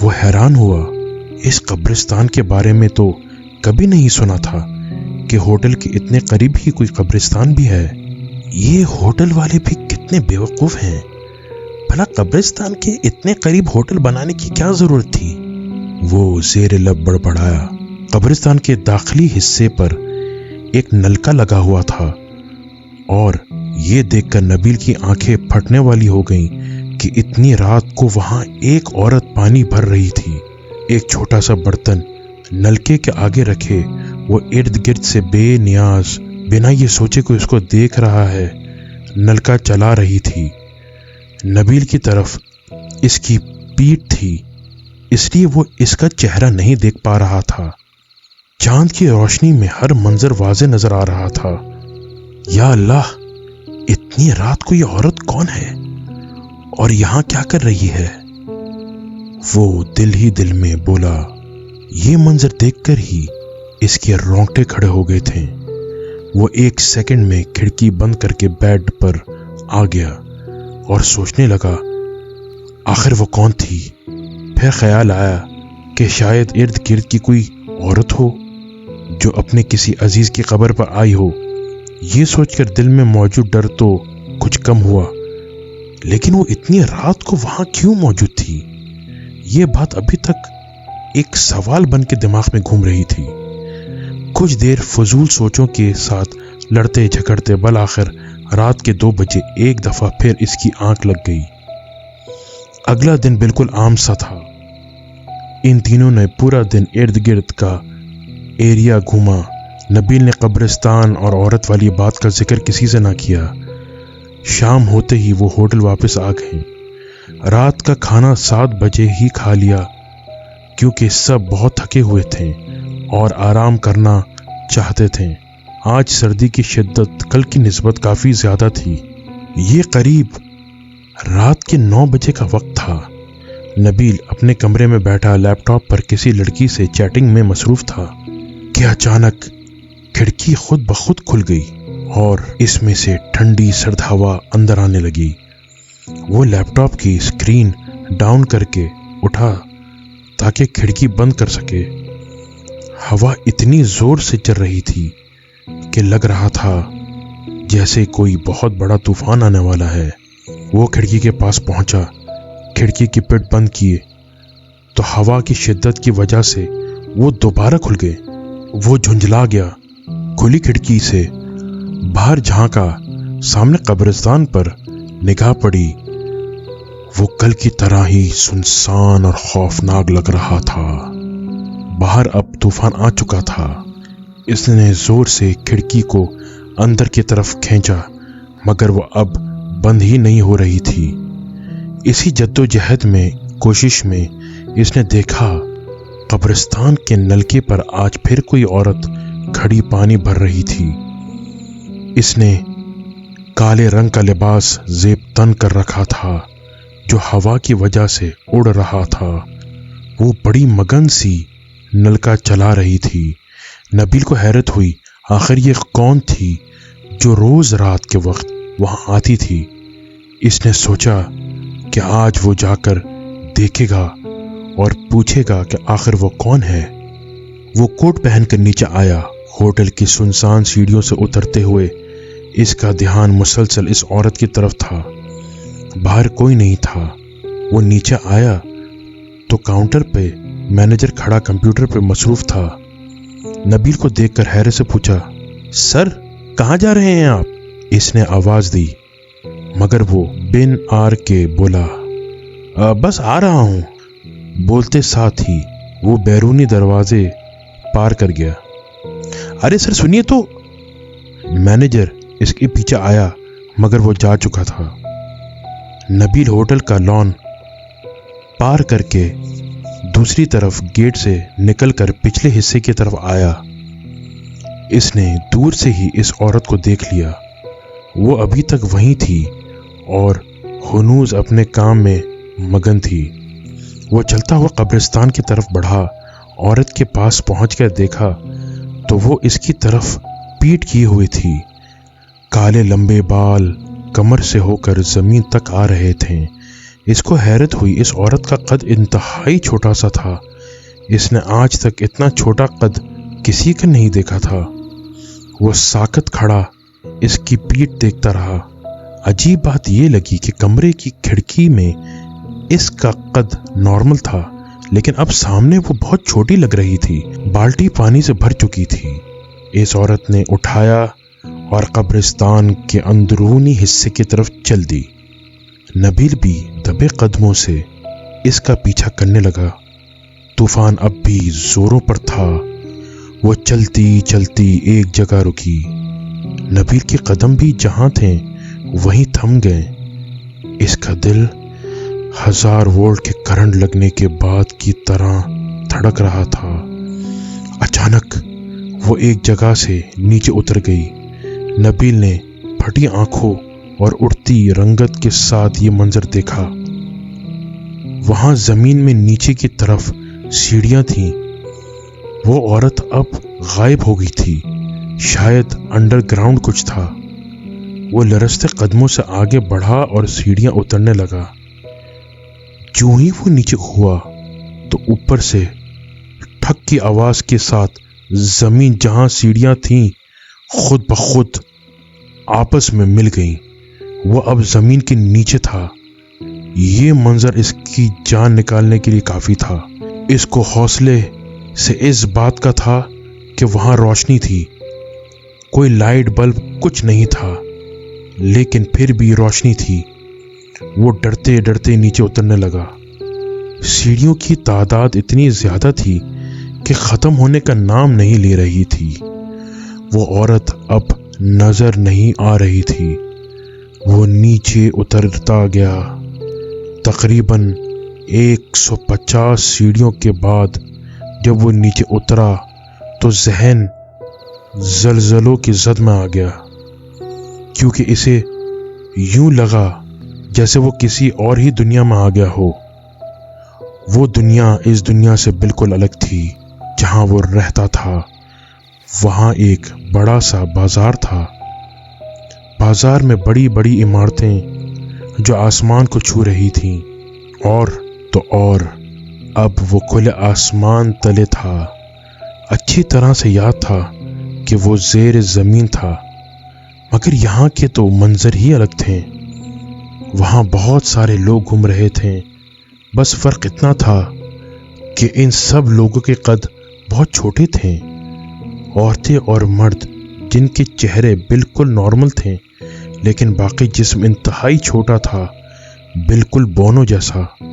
وہ حیران ہوا، اس قبرستان کے بارے میں تو کبھی نہیں سنا تھا کہ ہوٹل کے اتنے قریب ہی کوئی قبرستان بھی ہے۔ یہ ہوٹل والے بھی کتنے بیوقوف ہیں، بھلا قبرستان کے اتنے قریب ہوٹل بنانے کی کیا ضرورت تھی؟ وہ زیر لب بڑبڑایا۔ قبرستان کے داخلی حصے پر ایک نلکا لگا ہوا تھا، اور یہ دیکھ کر نبیل کی آنکھیں پھٹنے والی ہو گئیں کہ اتنی رات کو وہاں ایک عورت پانی بھر رہی تھی۔ ایک چھوٹا سا برتن نلکے کے آگے رکھے وہ ارد گرد سے بے نیاز، بنا یہ سوچے کہ اس کو دیکھ رہا ہے، نلکا چلا رہی تھی۔ نبیل کی طرف اس کی پیٹھ تھی، اس لیے وہ اس کا چہرہ نہیں دیکھ پا رہا تھا۔ چاند کی روشنی میں ہر منظر واضح نظر آ رہا تھا۔ یا اللہ، اتنی رات کو یہ عورت کون ہے اور یہاں کیا کر رہی ہے؟ وہ دل ہی دل میں بولا۔ یہ منظر دیکھ کر ہی اس کے رونگٹے کھڑے ہو گئے تھے۔ وہ ایک سیکنڈ میں کھڑکی بند کر کے بیڈ پر آ گیا اور سوچنے لگا آخر وہ کون تھی۔ پھر خیال آیا کہ شاید ارد گرد کی کوئی عورت ہو جو اپنے کسی عزیز کی قبر پر آئی ہو۔ یہ سوچ کر دل میں موجود ڈر تو کچھ کم ہوا، لیکن وہ اتنی رات کو وہاں کیوں موجود تھی؟ یہ بات ابھی تک ایک سوال بن کے دماغ میں گھوم رہی تھی۔ کچھ دیر فضول سوچوں کے ساتھ لڑتے جھگڑتے بالآخر رات کے 2 بجے ایک دفعہ پھر اس کی آنکھ لگ گئی۔ اگلا دن بالکل عام سا تھا۔ ان تینوں نے پورا دن ارد گرد کا ایریا گھوما۔ نبیل نے قبرستان اور عورت والی بات کا ذکر کسی سے نہ کیا۔ شام ہوتے ہی وہ ہوٹل واپس آ گئے۔ رات کا کھانا 7 بجے ہی کھا لیا، کیونکہ سب بہت تھکے ہوئے تھے اور آرام کرنا چاہتے تھے۔ آج سردی کی شدت کل کی نسبت کافی زیادہ تھی۔ یہ قریب رات کے 9 بجے کا وقت تھا۔ نبیل اپنے کمرے میں بیٹھا لیپ ٹاپ پر کسی لڑکی سے چیٹنگ میں مصروف تھا کہ اچانک کھڑکی خود بخود کھل گئی اور اس میں سے ٹھنڈی سرد ہوا اندر آنے لگی۔ وہ لیپ ٹاپ کی اسکرین ڈاؤن کر کے اٹھا تاکہ کھڑکی بند کر سکے۔ ہوا اتنی زور سے چل رہی تھی کہ لگ رہا تھا جیسے کوئی بہت بڑا طوفان آنے والا ہے۔ وہ کھڑکی کے پاس پہنچا، کھڑکی کی پٹ بند کیے تو ہوا کی شدت کی وجہ سے وہ دوبارہ کھل گئے۔ وہ جھنجھلا گیا۔ کھلی کھڑکی سے باہر جھانکا، سامنے قبرستان پر نگاہ پڑی۔ وہ کل کی طرح ہی سنسان اور خوفناک لگ رہا تھا۔ باہر اب طوفان آ چکا تھا۔ اس نے زور سے کھڑکی کو اندر کی طرف کھینچا، مگر وہ اب بند ہی نہیں ہو رہی تھی۔ اسی جدوجہد میں کوشش میں اس نے دیکھا قبرستان کے نلکے پر آج پھر کوئی عورت کھڑی پانی بھر رہی تھی۔ اس نے کالے رنگ کا لباس زیب تن کر رکھا تھا جو ہوا کی وجہ سے اڑ رہا تھا۔ وہ بڑی مگن سی نلکا چلا رہی تھی۔ نبیل کو حیرت ہوئی، آخر یہ کون تھی جو روز رات کے وقت وہاں آتی تھی؟ اس نے سوچا کہ آج وہ جا کر دیکھے گا اور پوچھے گا کہ آخر وہ کون ہے۔ وہ کوٹ پہن کر نیچے آیا۔ ہوٹل کی سنسان سیڑھیوں سے اترتے ہوئے اس کا دھیان مسلسل اس عورت کی طرف تھا۔ باہر کوئی نہیں تھا۔ وہ نیچے آیا تو کاؤنٹر پہ مینیجر کھڑا کمپیوٹر پہ مصروف تھا۔ نبیل کو دیکھ کر حیرت سے پوچھا، سر کہاں جا رہے ہیں آپ؟ اس نے آواز دی، مگر وہ بن آر کے بولا، بس آ رہا ہوں۔ بولتے ساتھ ہی وہ بیرونی دروازے پار کر گیا۔ ارے سر سنیے تو۔ مینیجر اس کے پیچھے آیا، مگر وہ جا چکا تھا۔ نبیل ہوٹل کا لان پار کر کے دوسری طرف گیٹ سے نکل کر پچھلے حصے کی طرف آیا۔ اس نے دور سے ہی اس عورت کو دیکھ لیا۔ وہ ابھی تک وہیں تھی اور ہنوز اپنے کام میں مگن تھی۔ وہ چلتا ہوا قبرستان کی طرف بڑھا۔ عورت کے پاس پہنچ کر دیکھا تو وہ اس کی طرف پیٹ کیے ہوئی تھی۔ کالے لمبے بال کمر سے ہو کر زمین تک آ رہے تھے۔ اس کو حیرت ہوئی، اس عورت کا قد انتہائی چھوٹا سا تھا۔ اس نے آج تک اتنا چھوٹا قد کسی کا نہیں دیکھا تھا۔ وہ ساکت کھڑا اس کی پیٹھ دیکھتا رہا۔ عجیب بات یہ لگی کہ کمرے کی کھڑکی میں اس کا قد نارمل تھا، لیکن اب سامنے وہ بہت چھوٹی لگ رہی تھی۔ بالٹی پانی سے بھر چکی تھی۔ اس عورت نے اٹھایا اور قبرستان کے اندرونی حصے کی طرف چل دی۔ نبیل بھی دبے قدموں سے اس کا پیچھا کرنے لگا۔ طوفان اب بھی زوروں پر تھا۔ وہ چلتی چلتی ایک جگہ رکی۔ نبیل کے قدم بھی جہاں تھے وہیں تھم گئے۔ اس کا دل 1000 وولٹ کے کرنٹ لگنے کے بعد کی طرح دھڑک رہا تھا۔ اچانک وہ ایک جگہ سے نیچے اتر گئی۔ نبیل نے پھٹی آنکھوں اور اڑتی رنگت کے ساتھ یہ منظر دیکھا۔ وہاں زمین میں نیچے کی طرف سیڑھیاں تھیں۔ وہ عورت اب غائب ہو گئی تھی۔ شاید انڈر گراؤنڈ کچھ تھا۔ وہ لرزتے قدموں سے آگے بڑھا اور سیڑھیاں اترنے لگا۔ جو ہی وہ نیچے ہوا تو اوپر سے ٹھک کی آواز کے ساتھ زمین جہاں سیڑھیاں تھیں خود بخود آپس میں مل گئیں۔ وہ اب زمین کے نیچے تھا۔ یہ منظر اس کی جان نکالنے کے لیے کافی تھا۔ اس کو حوصلے سے اس بات کا تھا کہ وہاں روشنی تھی۔ کوئی لائٹ بلب کچھ نہیں تھا، لیکن پھر بھی روشنی تھی۔ وہ ڈرتے ڈرتے نیچے اترنے لگا۔ سیڑھیوں کی تعداد اتنی زیادہ تھی کہ ختم ہونے کا نام نہیں لے رہی تھی۔ وہ عورت اب نظر نہیں آ رہی تھی۔ وہ نیچے اترتا گیا۔ تقریباً 150 سیڑھیوں کے بعد جب وہ نیچے اترا تو ذہن زلزلوں کی زد میں آ گیا، کیونکہ اسے یوں لگا جیسے وہ کسی اور ہی دنیا میں آ گیا ہو۔ وہ دنیا اس دنیا سے بالکل الگ تھی جہاں وہ رہتا تھا۔ وہاں ایک بڑا سا بازار تھا۔ بازار میں بڑی بڑی عمارتیں جو آسمان کو چھو رہی تھیں، اور تو اور اب وہ کھلے آسمان تلے تھا۔ اچھی طرح سے یاد تھا کہ وہ زیر زمین تھا، مگر یہاں کے تو منظر ہی الگ تھے۔ وہاں بہت سارے لوگ گھوم رہے تھے، بس فرق اتنا تھا کہ ان سب لوگوں کے قد بہت چھوٹے تھے۔ عورتیں اور مرد جن کے چہرے بالکل نارمل تھے، لیکن باقی جسم انتہائی چھوٹا تھا، بالکل بونوں جیسا۔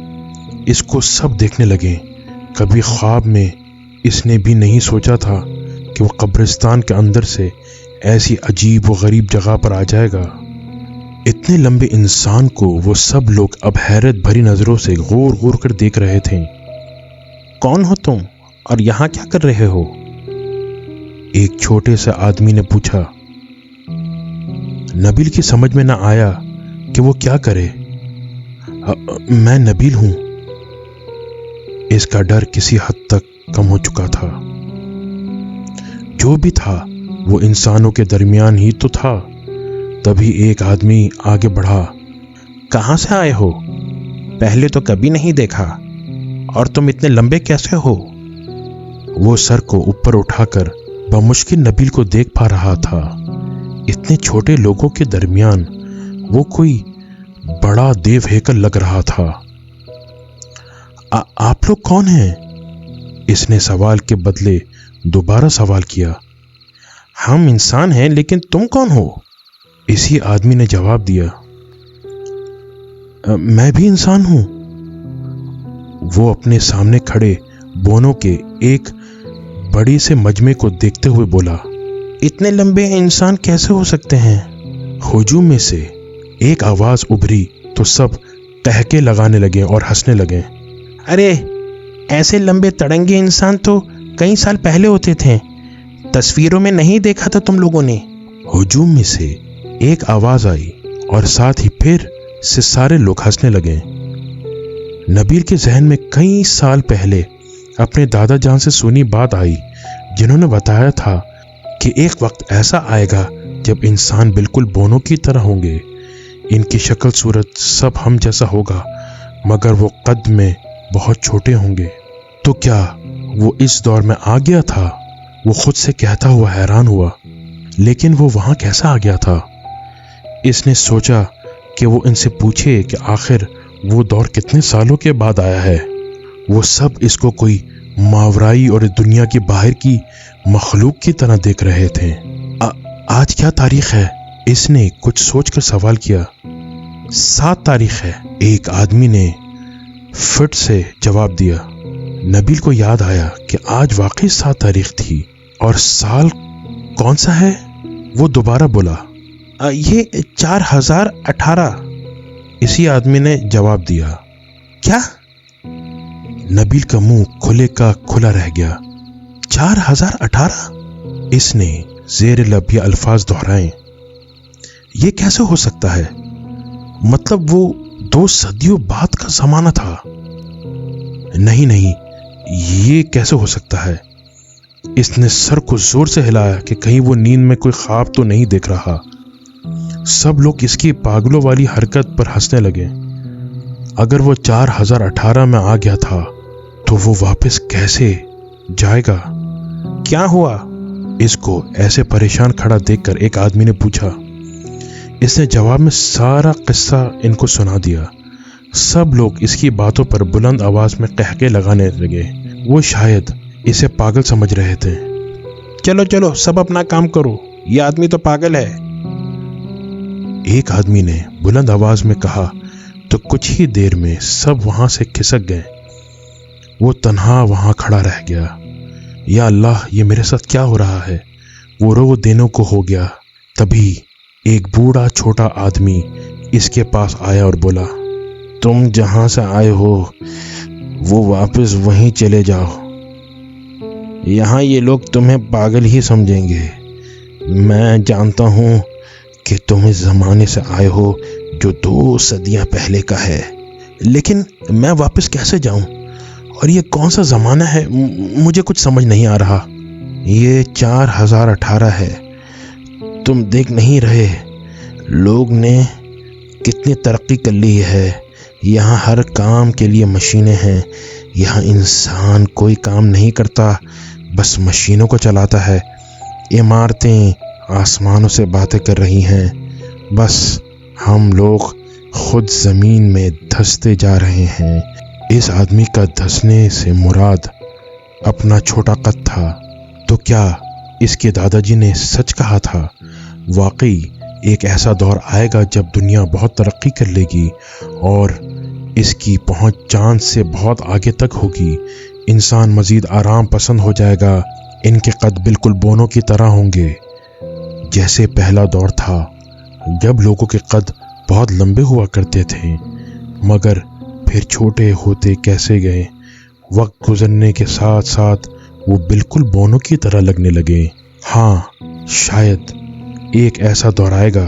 اس کو سب دیکھنے لگے۔ کبھی خواب میں اس نے بھی نہیں سوچا تھا کہ وہ قبرستان کے اندر سے ایسی عجیب و غریب جگہ پر آ جائے گا۔ اتنے لمبے انسان کو وہ سب لوگ اب حیرت بھری نظروں سے غور غور کر دیکھ رہے تھے۔ کون ہو تم اور یہاں کیا کر رہے ہو؟ ایک چھوٹے سے آدمی نے پوچھا۔ نبیل کی سمجھ میں نہ آیا کہ وہ کیا کرے۔ میں نبیل ہوں۔ اس کا ڈر کسی حد تک کم ہو چکا تھا۔ جو بھی تھا وہ انسانوں کے درمیان ہی تو تھا۔ تبھی ایک آدمی آگے بڑھا۔ کہاں سے آئے ہو؟ پہلے تو کبھی نہیں دیکھا، اور تم اتنے لمبے کیسے ہو؟ وہ سر کو اوپر اٹھا کر بمشکل نبیل کو دیکھ پا رہا تھا۔ اتنے چھوٹے لوگوں کے درمیان وہ کوئی بڑا دیو ہیکل لگ رہا تھا۔ آپ لوگ کون ہیں؟ اس نے سوال کے بدلے دوبارہ سوال کیا۔ ہم انسان ہیں، لیکن تم کون ہو؟ اسی آدمی نے جواب دیا۔ میں بھی انسان ہوں۔ وہ اپنے سامنے کھڑے بونوں کے ایک بڑی سے مجمع کو دیکھتے ہوئے بولا۔ اتنے لمبے انسان کیسے ہو سکتے ہیں؟ ہجوم میں سے ایک آواز ابھری تو سب ٹہکے لگانے لگے اور ہنسنے لگے۔ ارے ایسے لمبے تڑنگے انسان تو کئی سال پہلے ہوتے تھے، تصویروں میں نہیں دیکھا تھا تم لوگوں نے۔ ہجوم میں سے ایک آواز آئی اور ساتھ ہی پھر سے سارے لوگ ہنسنے لگے۔ نبیل کے ذہن میں کئی سال پہلے اپنے دادا جان سے سنی بات آئی، جنہوں نے بتایا تھا کہ ایک وقت ایسا آئے گا جب انسان بالکل بونوں کی طرح ہوں گے۔ ان کی شکل صورت سب ہم جیسا ہوگا، مگر وہ قد میں بہت چھوٹے ہوں گے۔ تو کیا وہ اس دور میں آ گیا تھا؟ وہ خود سے کہتا ہوا حیران ہوا، لیکن وہ وہاں کیسا آ گیا تھا؟ اس نے سوچا کہ وہ ان سے پوچھے کہ آخر وہ دور کتنے سالوں کے بعد آیا ہے۔ وہ سب اس کو کوئی ماورائی اور دنیا کی باہر کی مخلوق کی طرح دیکھ رہے تھے۔ آج کیا تاریخ ہے؟ اس نے کچھ سوچ کر سوال کیا۔ 7 تاریخ ہے، ایک آدمی نے فٹ سے جواب دیا۔ نبیل کو یاد آیا کہ آج واقعی 7 تاریخ تھی، اور سال کون سا ہے؟ وہ دوبارہ بولا، یہ 4018۔ اسی آدمی نے جواب دیا۔ کیا؟ نبیل کا منہ کھلے کا کھلا رہ گیا۔ 4018؟ اس نے زیر لب یہ الفاظ دہرائے۔ یہ کیسے ہو سکتا ہے؟ مطلب وہ 2 صدیوں بعد کا زمانہ تھا۔ نہیں، یہ کیسے ہو سکتا ہے؟ اس نے سر کو زور سے ہلایا کہ کہیں وہ نیند میں کوئی خواب تو نہیں دیکھ رہا۔ سب لوگ اس کی پاگلوں والی حرکت پر ہنسنے لگے۔ اگر وہ 4018 میں آ گیا تھا تو وہ واپس کیسے جائے گا؟ کیا ہوا؟ اس کو ایسے پریشان کھڑا دیکھ کر ایک آدمی نے پوچھا۔ اس نے جواب میں سارا قصہ ان کو سنا دیا۔ سب لوگ اس کی باتوں پر بلند آواز میں قہقہے لگانے لگے۔ وہ شاید اسے پاگل سمجھ رہے تھے۔ چلو سب اپنا کام کرو، یہ آدمی تو پاگل ہے، ایک آدمی نے بلند آواز میں کہا۔ تو کچھ ہی دیر میں سب وہاں سے کھسک گئے۔ وہ تنہا وہاں کھڑا رہ گیا۔ یا اللہ، یہ میرے ساتھ کیا ہو رہا ہے؟ وہ رو دینے کو ہو گیا۔ تبھی ایک بوڑھا چھوٹا آدمی اس کے پاس آیا اور بولا، تم جہاں سے آئے ہو وہ واپس وہیں چلے جاؤ، یہاں یہ لوگ تمہیں پاگل ہی سمجھیں گے۔ میں جانتا ہوں کہ تم اس زمانے سے آئے ہو جو 2 صدیاں پہلے کا ہے، لیکن میں واپس کیسے جاؤں؟ اور یہ کون سا زمانہ ہے؟ مجھے کچھ سمجھ نہیں آ رہا۔ یہ 4018 ہے۔ تم دیکھ نہیں رہے لوگ نے کتنی ترقی کر لی ہے؟ یہاں ہر کام کے لیے مشینیں ہیں۔ یہاں انسان کوئی کام نہیں کرتا، بس مشینوں کو چلاتا ہے۔ عمارتیں آسمانوں سے باتیں کر رہی ہیں، بس ہم لوگ خود زمین میں دھستے جا رہے ہیں۔ اس آدمی کا دھسنے سے مراد اپنا چھوٹا قد تھا۔ تو کیا اس کے دادا جی نے سچ کہا تھا؟ واقعی ایک ایسا دور آئے گا جب دنیا بہت ترقی کر لے گی اور اس کی پہنچ چاند سے بہت آگے تک ہوگی۔ انسان مزید آرام پسند ہو جائے گا۔ ان کے قد بالکل بونوں کی طرح ہوں گے، جیسے پہلا دور تھا جب لوگوں کے قد بہت لمبے ہوا کرتے تھے، مگر پھر چھوٹے ہوتے کیسے گئے۔ وقت گزرنے کے ساتھ ساتھ وہ بالکل بونوں کی طرح لگنے لگے۔ ہاں، شاید ایک ایسا دور آئے گا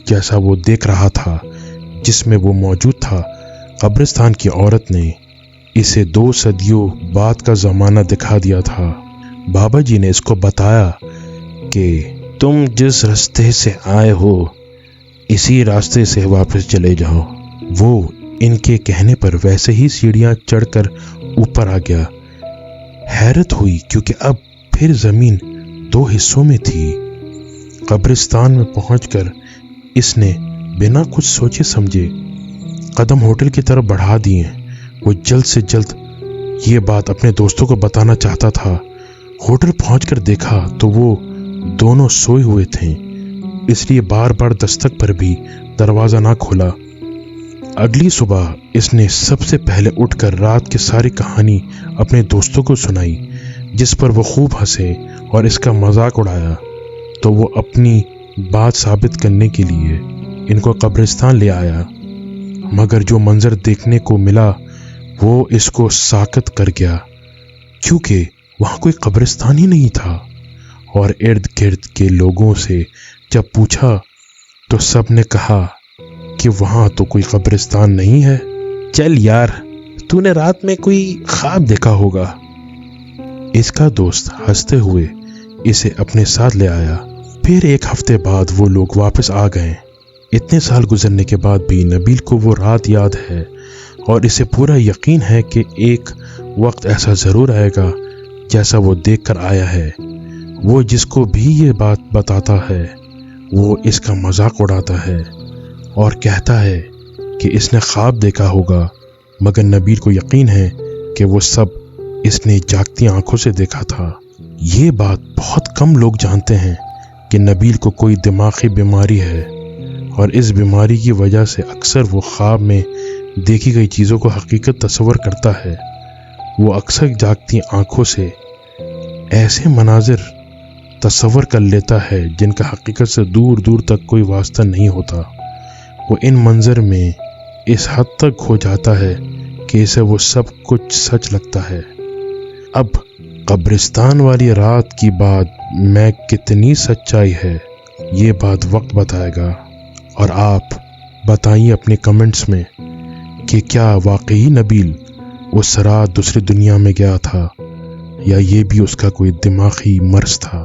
جیسا وہ دیکھ رہا تھا جس میں وہ موجود تھا۔ قبرستان کی عورت نے اسے 2 صدیوں بعد کا زمانہ دکھا دیا تھا۔ بابا جی نے اس کو بتایا کہ تم جس راستے سے آئے ہو اسی راستے سے واپس چلے جاؤ۔ وہ ان کے کہنے پر ویسے ہی سیڑھیاں چڑھ کر اوپر آ گیا۔ حیرت ہوئی کیونکہ اب پھر زمین 2 حصوں میں تھی۔ قبرستان میں پہنچ کر اس نے بنا کچھ سوچے سمجھے قدم ہوٹل کی طرف بڑھا دیے۔ وہ جلد سے جلد یہ بات اپنے دوستوں کو بتانا چاہتا تھا۔ ہوٹل پہنچ کر دیکھا تو وہ دونوں سوئے ہوئے تھے، اس لیے بار بار دستک پر بھی دروازہ نہ کھولا۔ اگلی صبح اس نے سب سے پہلے اٹھ کر رات کی ساری کہانی اپنے دوستوں کو سنائی، جس پر وہ خوب ہنسے اور اس کا مذاق اڑایا۔ تو وہ اپنی بات ثابت کرنے کے لیے ان کو قبرستان لے آیا، مگر جو منظر دیکھنے کو ملا وہ اس کو ساکت کر گیا، کیونکہ وہاں کوئی قبرستان ہی نہیں تھا۔ اور ارد گرد کے لوگوں سے جب پوچھا تو سب نے کہا کہ وہاں تو کوئی قبرستان نہیں ہے۔ چل یار، تو نے رات میں کوئی خواب دیکھا ہوگا۔ اس کا دوست ہنستے ہوئے اسے اپنے ساتھ لے آیا۔ پھر 1 ہفتے بعد وہ لوگ واپس آ گئے۔ اتنے سال گزرنے کے بعد بھی نبیل کو وہ رات یاد ہے اور اسے پورا یقین ہے کہ ایک وقت ایسا ضرور آئے گا جیسا وہ دیکھ کر آیا ہے۔ وہ جس کو بھی یہ بات بتاتا ہے وہ اس کا مذاق اڑاتا ہے اور کہتا ہے کہ اس نے خواب دیکھا ہوگا، مگر نبیل کو یقین ہے کہ وہ سب اس نے جاگتی آنکھوں سے دیکھا تھا۔ یہ بات بہت کم لوگ جانتے ہیں کہ نبیل کو کوئی دماغی بیماری ہے، اور اس بیماری کی وجہ سے اکثر وہ خواب میں دیکھی گئی چیزوں کو حقیقت تصور کرتا ہے۔ وہ اکثر جاگتی آنکھوں سے ایسے مناظر تصور کر لیتا ہے جن کا حقیقت سے دور دور تک کوئی واسطہ نہیں ہوتا۔ وہ ان منظر میں اس حد تک کھو جاتا ہے کہ اسے وہ سب کچھ سچ لگتا ہے۔ اب قبرستان والی رات کی بات میں کتنی سچائی ہے یہ بات وقت بتائے گا، اور آپ بتائیے اپنے کمنٹس میں کہ کیا واقعی نبیل اس رات دوسری دنیا میں گیا تھا یا یہ بھی اس کا کوئی دماغی مرض تھا۔